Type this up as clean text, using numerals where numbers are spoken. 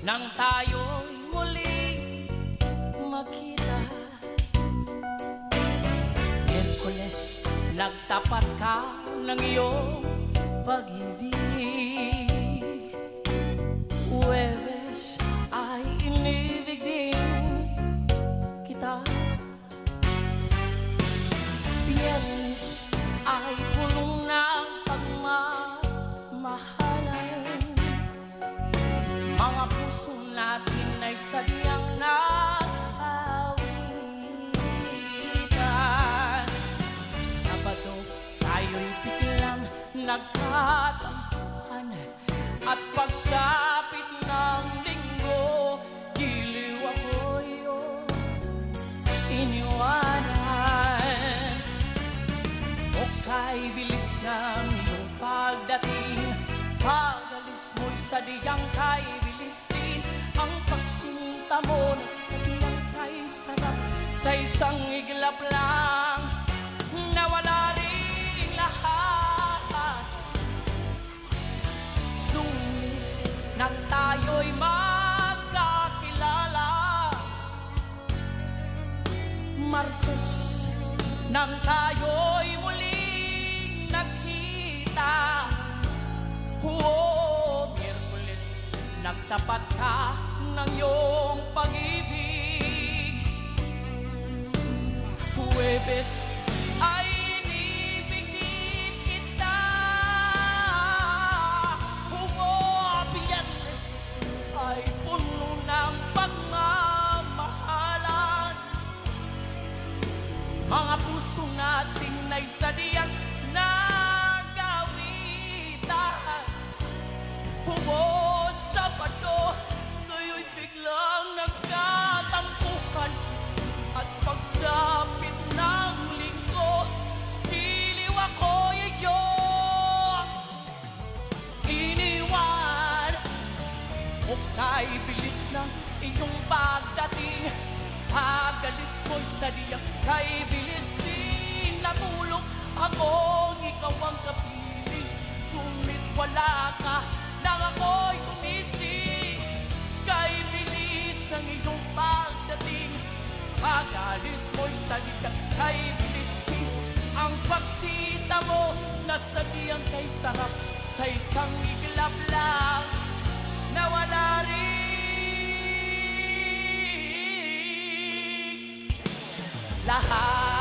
nang tayo'y muling magkita. Miyerkules, nagtapat ka ng iyong pag-ibig. Huwebes ay inibig din kita. Biyernes ay puno ng pagmamahalan. Mga puso natin ay sadyang nag-awitan. Sabado tayo'y biglang nagkatampuhan, at pagsapit ng linggo, giliw ako iyong iniwanan. O kay bilis ng iyong pagdating, pag-alis mo'y sadyang kay bilis din. Ang pagsinta mo na sadyang kay sarap, sa isang iglap lang nawala rin lahat. Lunes nang tayo'y magkakilala, Martes nang tayo'y muling nagkita. Miyerkules, nagtapat ka ng iyong pag-ibig. Huwebes ay inibig din kita. Biyernes ay puno ng pagmamahalan. Mga puso natin ay sadyang nag-awitan. Sabado, tayo'y biglang nagkatampuhan, at pagsapit ng linggo, giliw ako iyong iniwan. O kay bilis ng iyong pagdating, pag-alis mo'y sadyang kay bilisin. Natulog akong ikaw ang kapiling, ngunit wala ka nang ako'y gumising. Kay bilis ang iyong pagdating, pag-alis mo'y sadyang kay bilisin. Ang pagsita mo na sadyang kay sarap, sa isang iglap lang nawala rin lahat.